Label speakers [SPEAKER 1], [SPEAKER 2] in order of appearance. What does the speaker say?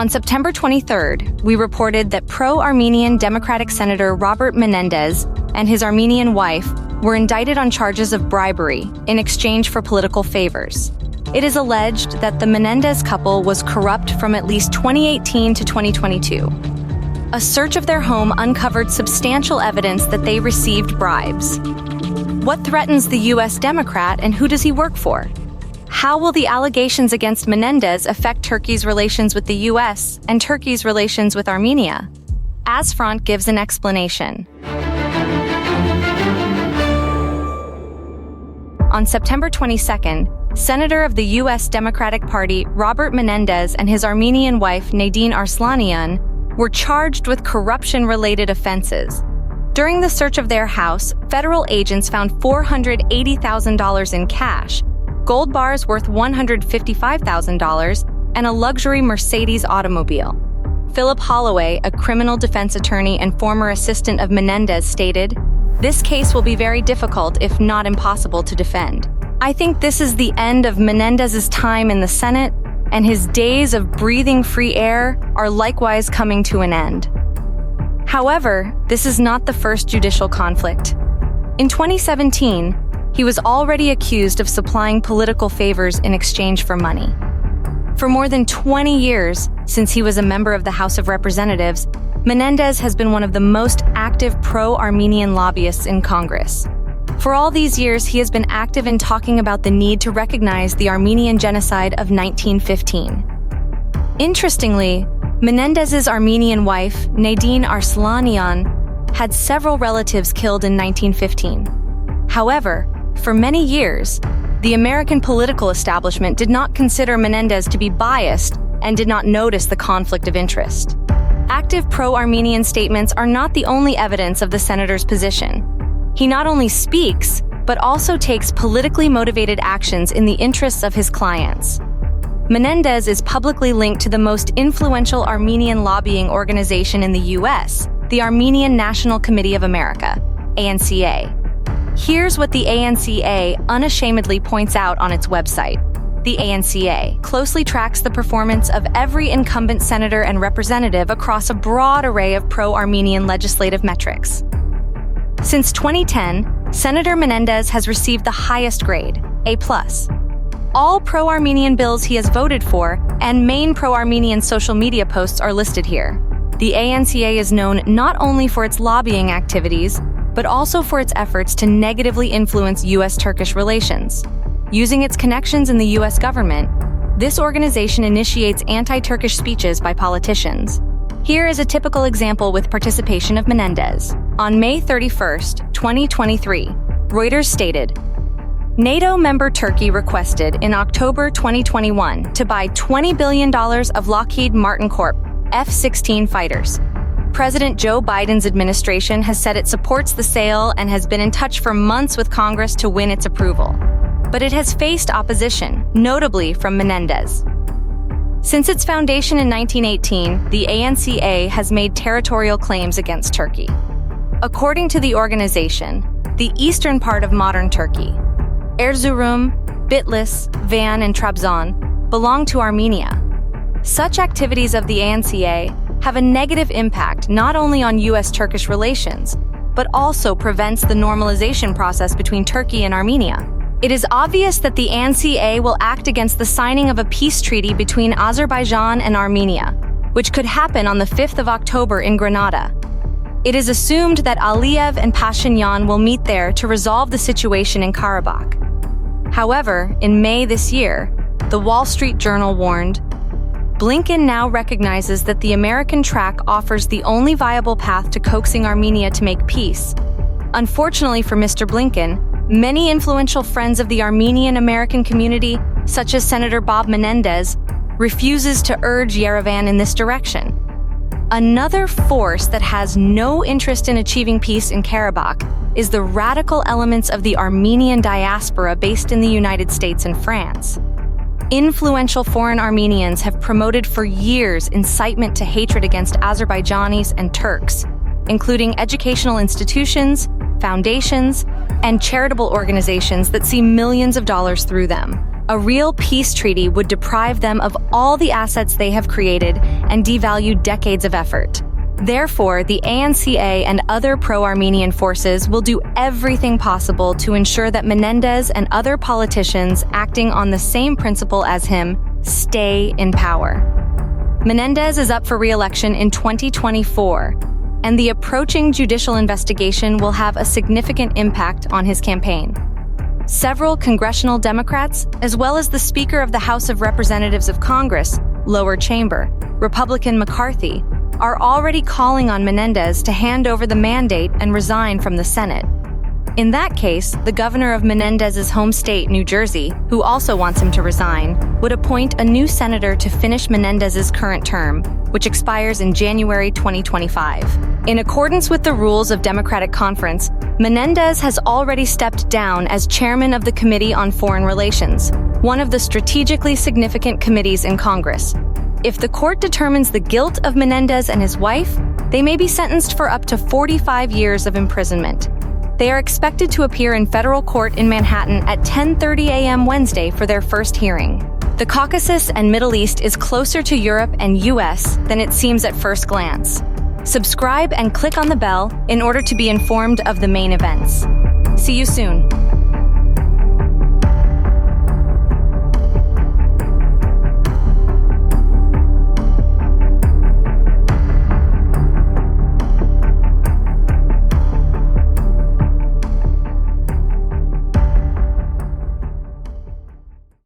[SPEAKER 1] On September 23rd, we reported that pro-Armenian Democratic Senator Robert Menendez and his Armenian wife were indicted on charges of bribery in exchange for political favors. It is alleged that the Menendez couple was corrupt from at least 2018 to 2022. A search of their home uncovered substantial evidence that they received bribes. What threatens the U.S. Democrat, and who does he work for? How will the allegations against Menendez affect Turkey's relations with the U.S. and Turkey's relations with Armenia? AZfront gives an explanation. On September 22nd, Senator of the U.S. Democratic Party Robert Menendez and his Armenian wife Nadine Arslanian were charged with corruption-related offenses. During the search of their house, federal agents found $480,000 in cash, gold bars worth $155,000, and a luxury Mercedes automobile. Philip Holloway, a criminal defense attorney and former assistant of Menendez, stated, "This case will be very difficult, if not impossible, to defend. I think this is the end of Menendez's time in the Senate, and his days of breathing free air are likewise coming to an end." However, this is not the first judicial conflict. In 2017, he was already accused of supplying political favors in exchange for money. For more than 20 years, since he was a member of the House of Representatives, Menendez has been one of the most active pro-Armenian lobbyists in Congress. For all these years, he has been active in talking about the need to recognize the Armenian genocide of 1915. Interestingly, Menendez's Armenian wife, Nadine Arslanian, had several relatives killed in 1915. However, for many years, the American political establishment did not consider Menendez to be biased and did not notice the conflict of interest. Active pro-Armenian statements are not the only evidence of the senator's position. He not only speaks, but also takes politically motivated actions in the interests of his clients. Menendez is publicly linked to the most influential Armenian lobbying organization in the U.S., the Armenian National Committee of America, ANCA. Here's what the ANCA unashamedly points out on its website. The ANCA closely tracks the performance of every incumbent senator and representative across a broad array of pro-Armenian legislative metrics. Since 2010, Senator Menendez has received the highest grade, A+. All pro-Armenian bills he has voted for and main pro-Armenian social media posts are listed here. The ANCA is known not only for its lobbying activities, but also for its efforts to negatively influence U.S. Turkish relations. Using its connections in the U.S. government, this organization initiates anti-Turkish speeches by politicians. Here is a typical example with participation of Menendez. On May 31st, 2023, Reuters stated, NATO member Turkey requested in October 2021 to buy $20 billion of Lockheed Martin Corp. F-16 fighters. President Joe Biden's administration has said it supports the sale and has been in touch for months with Congress to win its approval. But it has faced opposition, notably from Menendez. Since its foundation in 1918, the ANCA has made territorial claims against Turkey. According to the organization, the eastern part of modern Turkey, Erzurum, Bitlis, Van, and Trabzon, belong to Armenia. Such activities of the ANCA have a negative impact not only on U.S. Turkish relations, but also prevents the normalization process between Turkey and Armenia. It is obvious that the ANCA will act against the signing of a peace treaty between Azerbaijan and Armenia, which could happen on the 5th of October in Granada. It is assumed that Aliyev and Pashinyan will meet there to resolve the situation in Karabakh. However, in May this year, the Wall Street Journal warned, Blinken now recognizes that the American track offers the only viable path to coaxing Armenia to make peace. Unfortunately for Mr. Blinken, many influential friends of the Armenian American community, such as Senator Bob Menendez, refuses to urge Yerevan in this direction. Another force that has no interest in achieving peace in Karabakh is the radical elements of the Armenian diaspora based in the United States and France. Influential foreign Armenians have promoted for years incitement to hatred against Azerbaijanis and Turks, including educational institutions, foundations, and charitable organizations that see millions of dollars through them. A real peace treaty would deprive them of all the assets they have created and devalue decades of effort. Therefore, the ANCA and other pro-Armenian forces will do everything possible to ensure that Menendez and other politicians acting on the same principle as him stay in power. Menendez is up for re-election in 2024, and the approaching judicial investigation will have a significant impact on his campaign. Several congressional Democrats, as well as the Speaker of the House of Representatives of Congress, lower chamber, Republican McCarthy, are already calling on Menendez to hand over the mandate and resign from the Senate. In that case, the governor of Menendez's home state, New Jersey, who also wants him to resign, would appoint a new senator to finish Menendez's current term, which expires in January 2025. In accordance with the rules of Democratic Conference, Menendez has already stepped down as chairman of the Committee on Foreign Relations, one of the strategically significant committees in Congress. If the court determines the guilt of Menendez and his wife, they may be sentenced for up to 45 years of imprisonment. They are expected to appear in federal court in Manhattan at 10:30 a.m. Wednesday for their first hearing. The Caucasus and Middle East is closer to Europe and U.S. than it seems at first glance. Subscribe and click on the bell in order to be informed of the main events. See you soon.